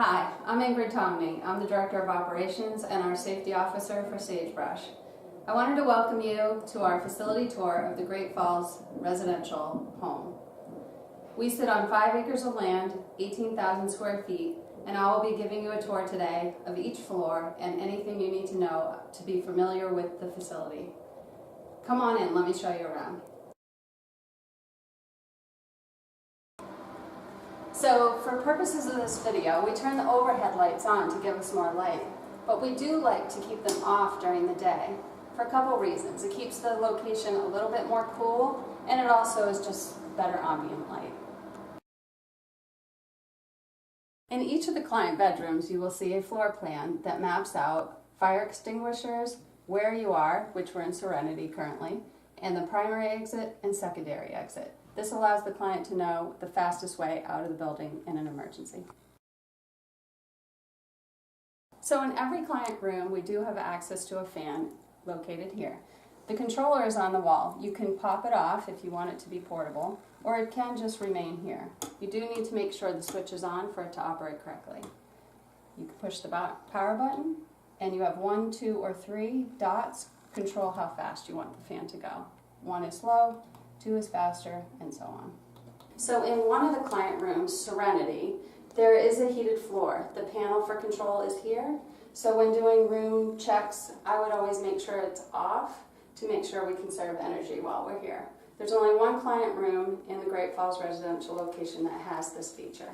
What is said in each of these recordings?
Hi, I'm Ingrid Tomney. I'm the Director of Operations and our Safety Officer for Sagebrush. I wanted to welcome you to our facility tour of the Great Falls residential home. We sit on 5 acres of land, 18,000 square feet, and I will be giving you a tour today of each floor and anything you need to know to be familiar with the facility. Come on in, let me show you around. So for purposes of this video, we turn the overhead lights on to give us more light, but we do like to keep them off during the day for a couple reasons. It keeps the location a little bit more cool, and it also is just better ambient light. In each of the client bedrooms, you will see a floor plan that maps out fire extinguishers, where you are, which we're in Serenity currently, and the primary exit and secondary exit. This allows the client to know the fastest way out of the building in an emergency. So in every client room, we do have access to a fan located here. The controller is on the wall. You can pop it off if you want it to be portable, or it can just remain here. You do need to make sure the switch is on for it to operate correctly. You can push the power button, and you have 1, 2, or 3 dots control how fast you want the fan to go. 1 is slow, 2 is faster, and so on. So in one of the client rooms, Serenity, there is a heated floor. The panel for control is here. So when doing room checks, I would always make sure it's off to make sure we conserve energy while we're here. There's only one client room in the Great Falls residential location that has this feature.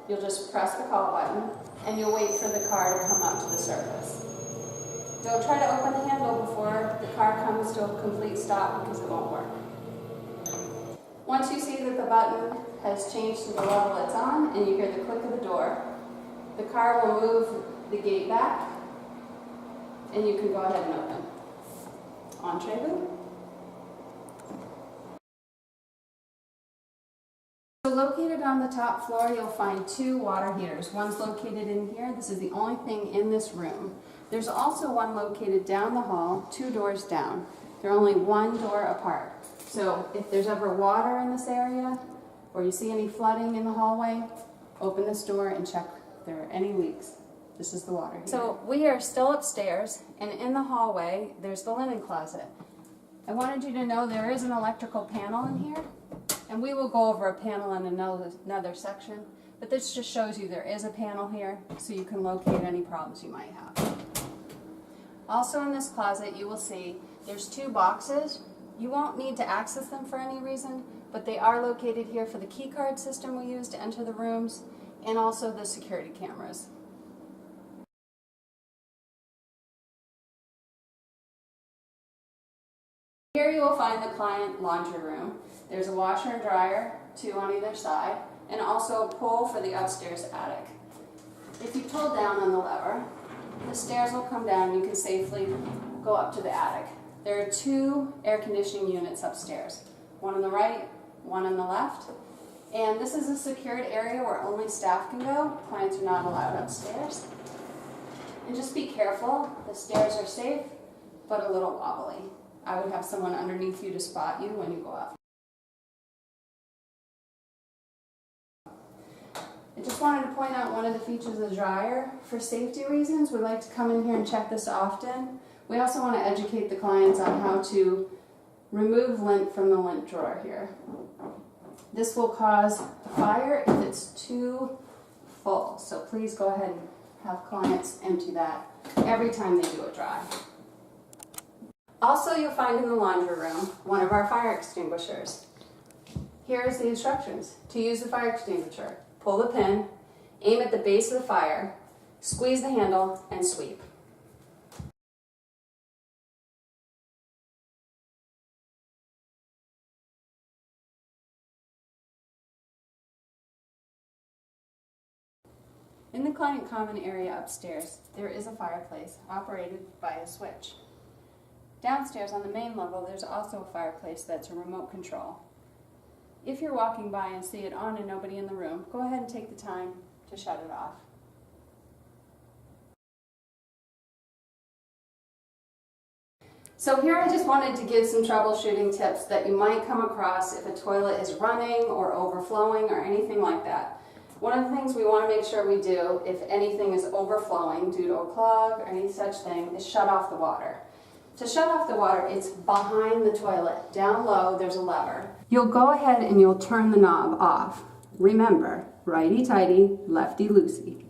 You'll just press the call button and you'll wait for the car to come up to the surface. Don't try to open the handle before the car comes to a complete stop because it won't work. Once you see that the button has changed to the level it's on and you hear the click of the door, the car will move the gate back and you can go ahead and open. Entree. So located on the top floor, you'll find 2 water heaters. One's located in here. This is the only thing in this room. There's also one located down the hall, 2 doors down. They're only 1 door apart. So if there's ever water in this area, or you see any flooding in the hallway, open this door and check if there are any leaks. This is the water heater. So we are still upstairs, and in the hallway, there's the linen closet. I wanted you to know there is an electrical panel in here, and we will go over a panel in another section, but this just shows you there is a panel here, so you can locate any problems you might have. Also in this closet, you will see there's 2 boxes. You won't need to access them for any reason, but they are located here for the key card system we use to enter the rooms, and also the security cameras. Here you will find the client laundry room. There's a washer and dryer, 2 on either side, and also a pull for the upstairs attic. If you pull down on the lever, the stairs will come down and you can safely go up to the attic. There are 2 air conditioning units upstairs, one on the right, one on the left. And this is a secured area where only staff can go. Clients are not allowed upstairs. And just be careful, the stairs are safe, but a little wobbly. I would have someone underneath you to spot you when you go up. I just wanted to point out one of the features of the dryer. For safety reasons, we like to come in here and check this often. We also want to educate the clients on how to remove lint from the lint drawer here. This will cause a fire if it's too full, so please go ahead and have clients empty that every time they do a dry. Also, you'll find in the laundry room one of our fire extinguishers. Here is the instructions. To use the fire extinguisher, pull the pin, aim at the base of the fire, squeeze the handle, and sweep. In the client common area upstairs, there is a fireplace operated by a switch. Downstairs on the main level, there's also a fireplace that's a remote control. If you're walking by and see it on and nobody in the room, go ahead and take the time to shut it off. So here I just wanted to give some troubleshooting tips that you might come across if a toilet is running or overflowing or anything like that. One of the things we want to make sure we do if anything is overflowing due to a clog or any such thing is shut off the water. To shut off the water, it's behind the toilet. Down low, there's a lever. You'll go ahead and you'll turn the knob off. Remember, righty-tighty, lefty-loosey.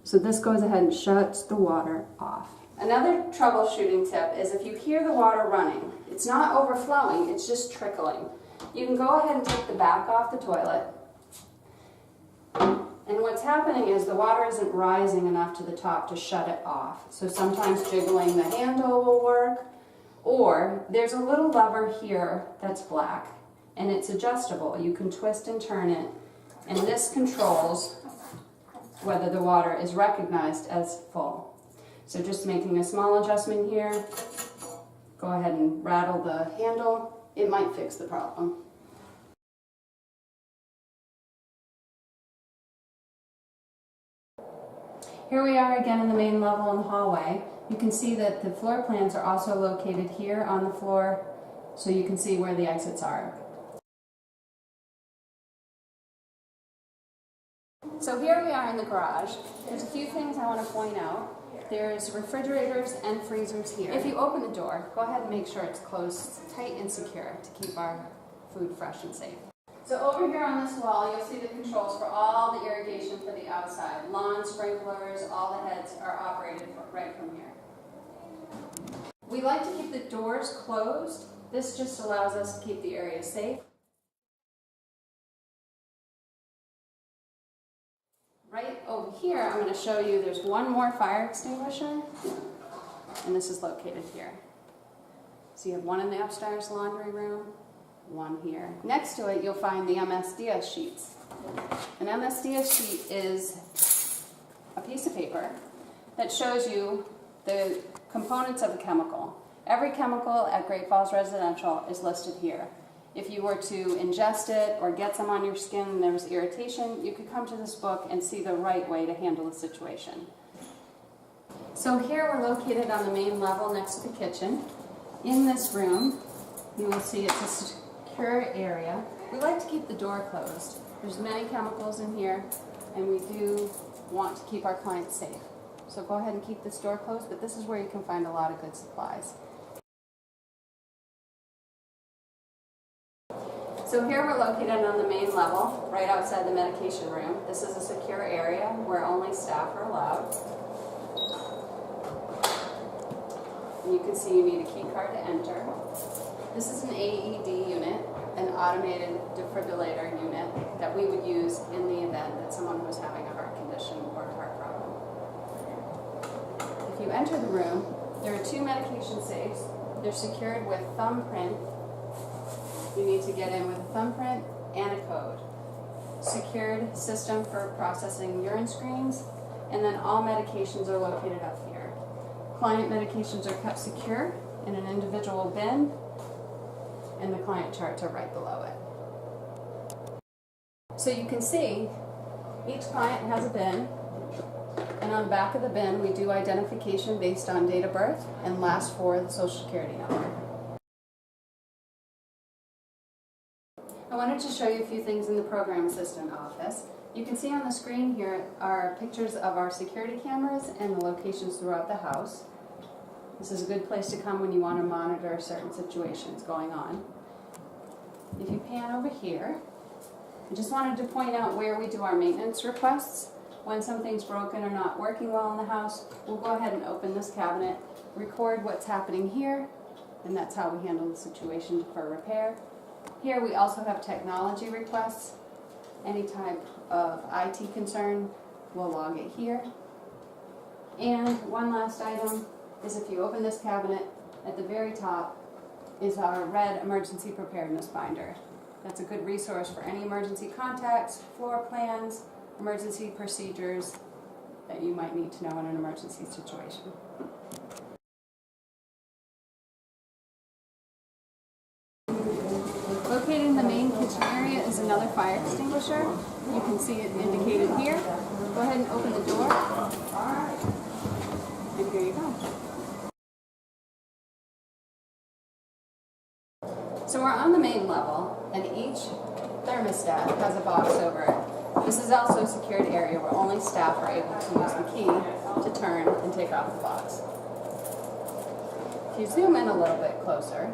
So this goes ahead and shuts the water off. Another troubleshooting tip is if you hear the water running, it's not overflowing, it's just trickling. You can go ahead and take the back off the toilet. And what's happening is the water isn't rising enough to the top to shut it off. So sometimes jiggling the handle will work, or there's a little lever here that's black and it's adjustable. You can twist and turn it, and this controls whether the water is recognized as full. So just making a small adjustment here, go ahead and rattle the handle. It might fix the problem. Here we are again in the main level in the hallway. You can see that the floor plans are also located here on the floor, so you can see where the exits are. So here we are in the garage. There's a few things I want to point out. There's refrigerators and freezers here. If you open the door, go ahead and make sure it's closed tight and secure to keep our food fresh and safe. So over here on this wall, you'll see the controls for all the irrigation for the outside. Lawn sprinklers, all the heads are operated right from here. We like to keep the doors closed. This just allows us to keep the area safe. Right over here, I'm going to show you there's one more fire extinguisher, and this is located here. So you have one in the upstairs laundry room, one here. Next to it, you'll find the MSDS sheets. An MSDS sheet is a piece of paper that shows you the components of a chemical. Every chemical at Great Falls Residential is listed here. If you were to ingest it or get some on your skin and there was irritation, you could come to this book and see the right way to handle the situation. So here we're located on the main level next to the kitchen. In this room, you will see it's a secure area. We like to keep the door closed. There's many chemicals in here, and we do want to keep our clients safe. So go ahead and keep this door closed, but this is where you can find a lot of good supplies. So here we're located on the main level, right outside the medication room. This is a secure area where only staff are allowed. And you can see you need a key card to enter. This is an AED unit, an automated defibrillator unit that we would use in the event that someone was having a heart condition or a heart problem. If you enter the room, there are two medication safes. They're secured with thumbprint. You need to get in with a thumbprint and a code. Secured system for processing urine screens, and then all medications are located up here. Client medications are kept secure in an individual bin, and the client charts are right below it. So you can see each client has a bin, and on the back of the bin we do identification based on date of birth and last four of the Social Security number. I wanted to show you a few things in the program assistant office. You can see on the screen here are pictures of our security cameras and the locations throughout the house. This is a good place to come when you want to monitor certain situations going on. If you pan over here, I just wanted to point out where we do our maintenance requests. When something's broken or not working well in the house, we'll go ahead and open this cabinet, record what's happening here, and that's how we handle the situation for repair. Here we also have technology requests. Any type of IT concern, we'll log it here. And one last item is if you open this cabinet, at the very top is our red emergency preparedness binder. That's a good resource for any emergency contacts, floor plans, emergency procedures that you might need to know in an emergency situation. Located in the main kitchen area is another fire extinguisher. You can see it indicated here. Go ahead and open the door. And here you go. So we're on the main level, and each thermostat has a box over it. This is also a secured area where only staff are able to use the key to turn and take off the box. If you zoom in a little bit closer,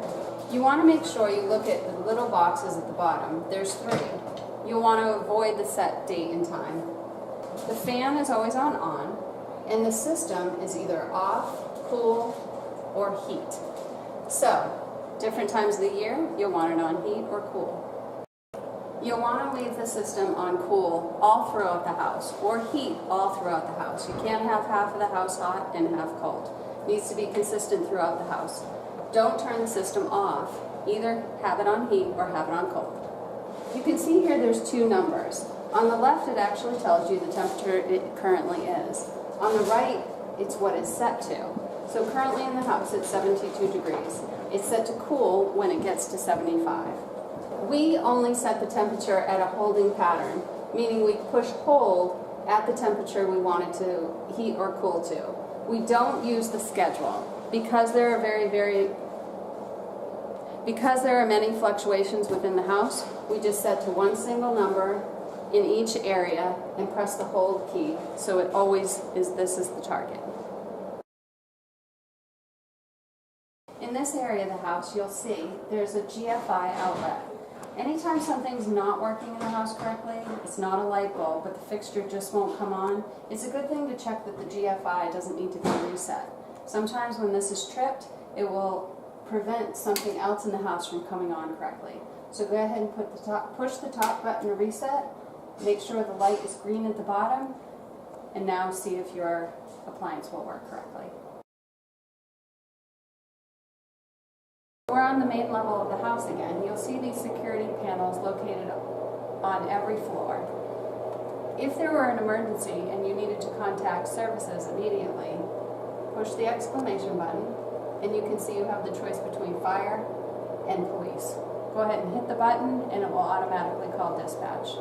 you want to make sure you look at the little boxes at the bottom. There's 3. You'll want to avoid the set date and time. The fan is always on, and the system is either off, cool, or heat. So, different times of the year, you'll want it on heat or cool. You'll want to leave the system on cool all throughout the house, or heat all throughout the house. You can't have half of the house hot and half cold. It needs to be consistent throughout the house. Don't turn the system off. Either have it on heat or have it on cold. You can see here there's 2 numbers. On the left, it actually tells you the temperature it currently is. On the right, it's what it's set to. So currently in the house, it's 72 degrees. It's set to cool when it gets to 75. We only set the temperature at a holding pattern, meaning we push hold at the temperature we want it to heat or cool to. We don't use the schedule because there are many fluctuations within the house. We just set to one single number in each area and press the hold key, so it always is this is the target. In this area of the house, you'll see there's a GFI outlet. Anytime something's not working in the house correctly, it's not a light bulb, but the fixture just won't come on, it's a good thing to check that the GFI doesn't need to be reset. Sometimes when this is tripped, it will prevent something else in the house from coming on correctly. So go ahead and push the top button to reset, make sure the light is green at the bottom, and now see if your appliance will work correctly. We're on the main level of the house again. You'll see these security panels located on every floor. If there were an emergency and you needed to contact services immediately, push the exclamation button and you can see you have the choice between fire and police. Go ahead and hit the button and it will automatically call dispatch.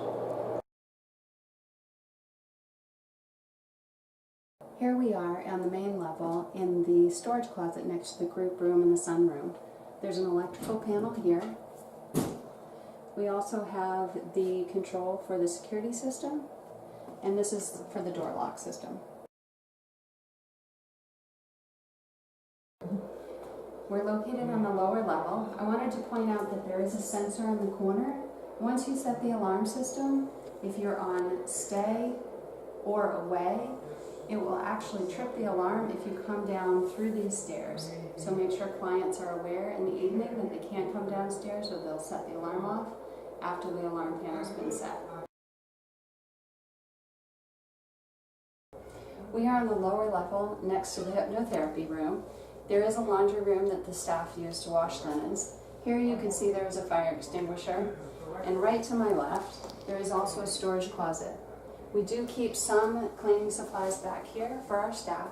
Here we are on the main level in the storage closet next to the group room and the sunroom. There's an electrical panel here. We also have the control for the security system, and this is for the door lock system. We're located on the lower level. I wanted to point out that there is a sensor in the corner. Once you set the alarm system, if you're on stay or away, it will actually trip the alarm if you come down through these stairs. So make sure clients are aware in the evening that they can't come downstairs or they'll set the alarm off after the alarm panel's been set. We are on the lower level next to the hypnotherapy room. There is a laundry room that the staff use to wash linens. Here you can see there is a fire extinguisher. And right to my left, there is also a storage closet. We do keep some cleaning supplies back here for our staff,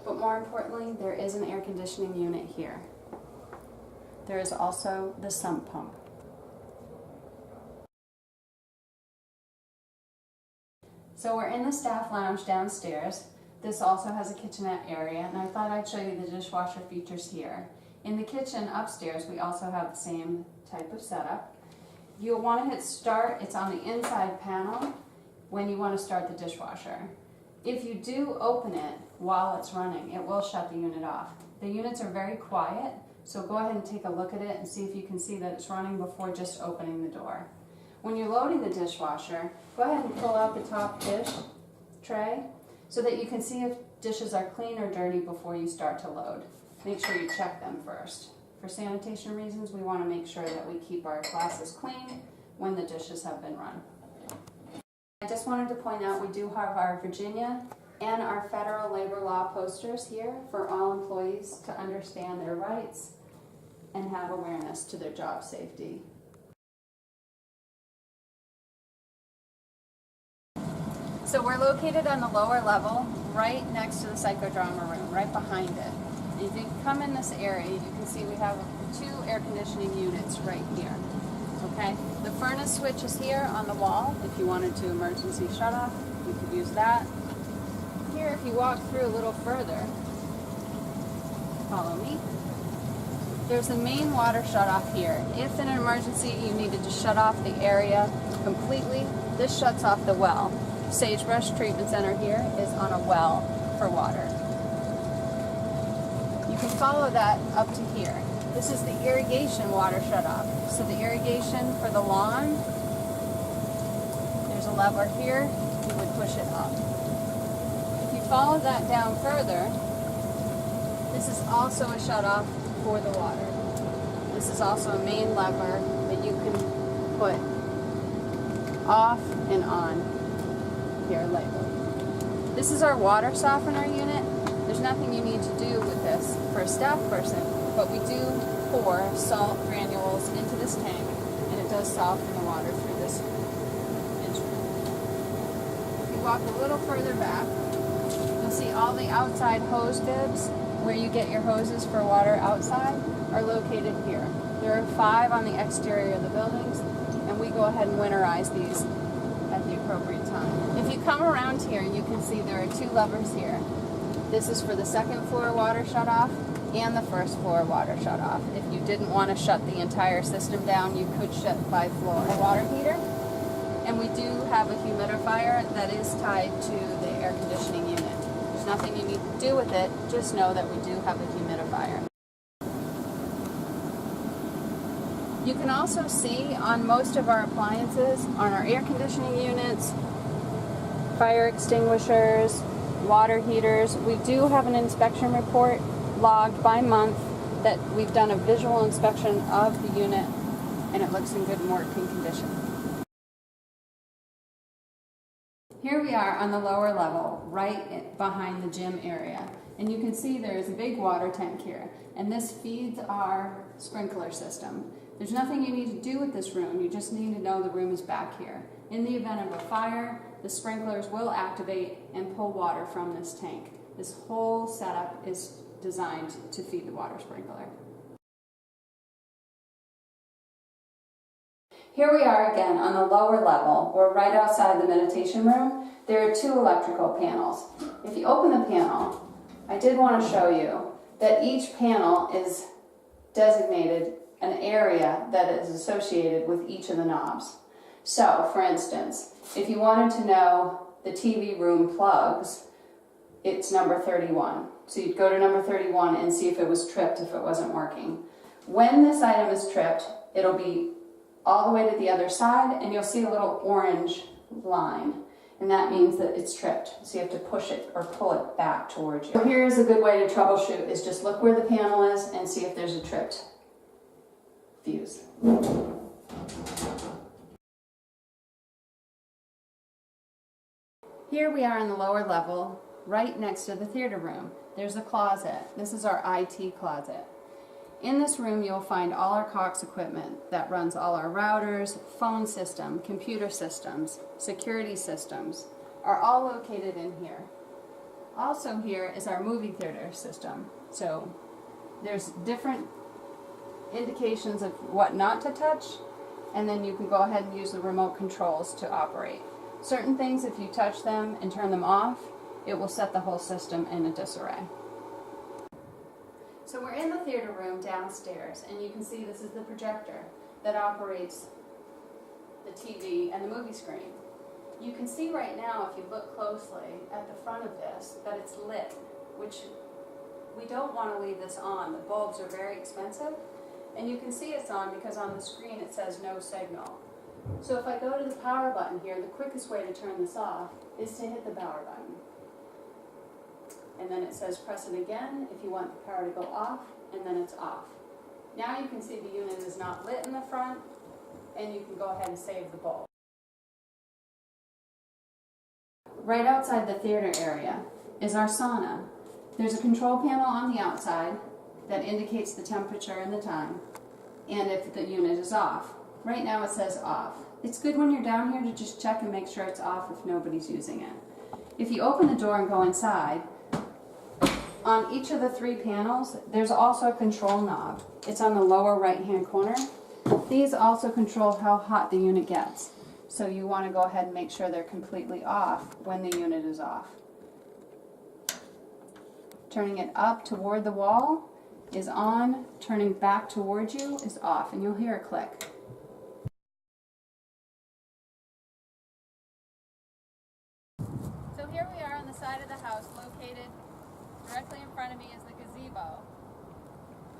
but more importantly, there is an air conditioning unit here. There is also the sump pump. So we're in the staff lounge downstairs. This also has a kitchenette area, and I thought I'd show you the dishwasher features here. In the kitchen upstairs, we also have the same type of setup. You'll want to hit start. It's on the inside panel when you want to start the dishwasher. If you do open it while it's running, it will shut the unit off. The units are very quiet, so go ahead and take a look at it and see if you can see that it's running before just opening the door. When you're loading the dishwasher, go ahead and pull out the top dish tray so that you can see if dishes are clean or dirty before you start to load. Make sure you check them first. For sanitation reasons, we want to make sure that we keep our glasses clean when the dishes have been run. I just wanted to point out we do have our Virginia and our federal labor law posters here for all employees to understand their rights and have awareness to their job safety. So we're located on the lower level, right next to the psychodrama room, right behind it. If you come in this area, you can see we have 2 air conditioning units right here. Okay, the furnace switch is here on the wall. If you wanted to emergency shut off, you could use that. Here, if you walk through a little further, follow me. There's the main water shutoff here. If in an emergency you needed to shut off the area completely, this shuts off the well. Sagebrush Treatment Center here is on a well for water. You can follow that up to here. This is the irrigation water shutoff. So the irrigation for the lawn, there's a lever here, you would push it up. If you follow that down further, this is also a shutoff for the water. This is also a main lever that you can put off and on here labeled. This is our water softener unit. There's nothing you need to do with this for a staff person, but we do pour salt granules into this tank, and it does soften the water through this instrument. If you walk a little further back, you'll see all the outside hose bibs where you get your hoses for water outside are located here. There are 5 on the exterior of the buildings, and we go ahead and winterize these at the appropriate time. If you come around here, you can see there are 2 levers here. This is for the second floor water shutoff and the first floor water shutoff. If you didn't want to shut the entire system down, you could shut by floor. A water heater, and we do have a humidifier that is tied to the air conditioning unit. There's nothing you need to do with it, just know that we do have a humidifier. You can also see on most of our appliances, on our air conditioning units, fire extinguishers, water heaters, we do have an inspection report logged by month that we've done a visual inspection of the unit, and it looks in good working condition. Here we are on the lower level, right behind the gym area. And you can see there's a big water tank here, and this feeds our sprinkler system. There's nothing you need to do with this room, you just need to know the room is back here. In the event of a fire, the sprinklers will activate and pull water from this tank. This whole setup is designed to feed the water sprinkler. Here we are again on the lower level. We're right outside the meditation room. There are 2 electrical panels. If you open the panel, I did want to show you that each panel is designated an area that is associated with each of the knobs. So, for instance, if you wanted to know the TV room plugs, it's number 31. So you'd go to number 31 and see if it was tripped, if it wasn't working. When this item is tripped, it'll be all the way to the other side, and you'll see a little orange line. And that means that it's tripped. So you have to push it or pull it back towards you. So here's a good way to troubleshoot, is just look where the panel is and see if there's a tripped fuse. Here we are on the lower level, right next to the theater room. There's a closet. This is our IT closet. In this room you'll find all our Cox equipment that runs all our routers, phone system, computer systems, security systems are all located in here. Also here is our movie theater system. So there's different indications of what not to touch, and then you can go ahead and use the remote controls to operate. Certain things, if you touch them and turn them off, it will set the whole system in a disarray. So we're in the theater room downstairs, and you can see this is the projector that operates the TV and the movie screen. You can see right now, if you look closely at the front of this, that it's lit, which we don't want to leave this on. The bulbs are very expensive, and you can see it's on because on the screen it says no signal. So if I go to the power button here, the quickest way to turn this off is to hit the power button. And then it says press it again if you want the power to go off, and then it's off. Now you can see the unit is not lit in the front, and you can go ahead and save the bulb. Right outside the theater area is our sauna. There's a control panel on the outside that indicates the temperature and the time, and if the unit is off. Right now it says off. It's good when you're down here to just check and make sure it's off if nobody's using it. If you open the door and go inside, on each of the 3 panels, there's also a control knob. It's on the lower right-hand corner. These also control how hot the unit gets. So you want to go ahead and make sure they're completely off when the unit is off. Turning it up toward the wall is on, turning back towards you is off, and you'll hear a click. So here we are on the side of the house, located directly in front of me is the gazebo.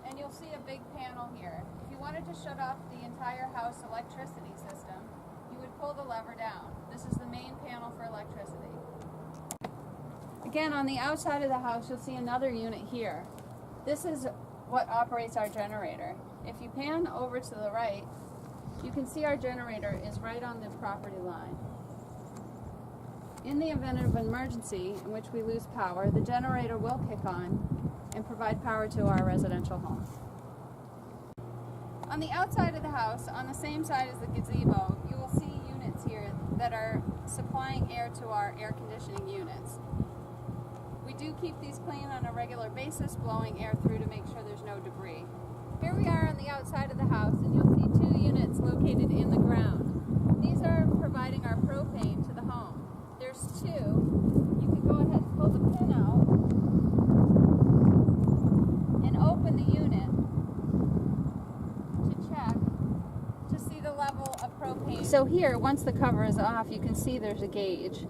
And you'll see a big panel here. If you wanted to shut off the entire house electricity system, you would pull the lever down. This is the main panel for electricity. Again, on the outside of the house, you'll see another unit here. This is what operates our generator. If you pan over to the right, you can see our generator is right on the property line. In the event of an emergency in which we lose power, the generator will kick on and provide power to our residential home. On the outside of the house, on the same side as the gazebo, you will see units here that are supplying air to our air conditioning units. We do keep these clean on a regular basis, blowing air through to make sure there's no debris. Here we are on the outside of the house, and you'll see 2 units located in the ground. These are providing our propane to the home. There's 2. You can go ahead and pull the pin out and open the unit to check to see the level of propane. So here, once the cover is off, you can see there's a gauge.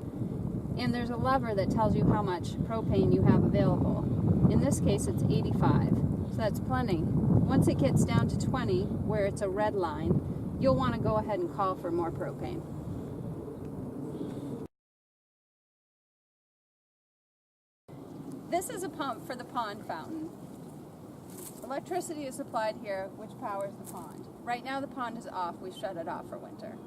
And there's a lever that tells you how much propane you have available. In this case, it's 85, so that's plenty. Once it gets down to 20, where it's a red line, you'll want to go ahead and call for more propane. This is a pump for the pond fountain. Electricity is supplied here, which powers the pond. Right now the pond is off. We've shut it off for winter.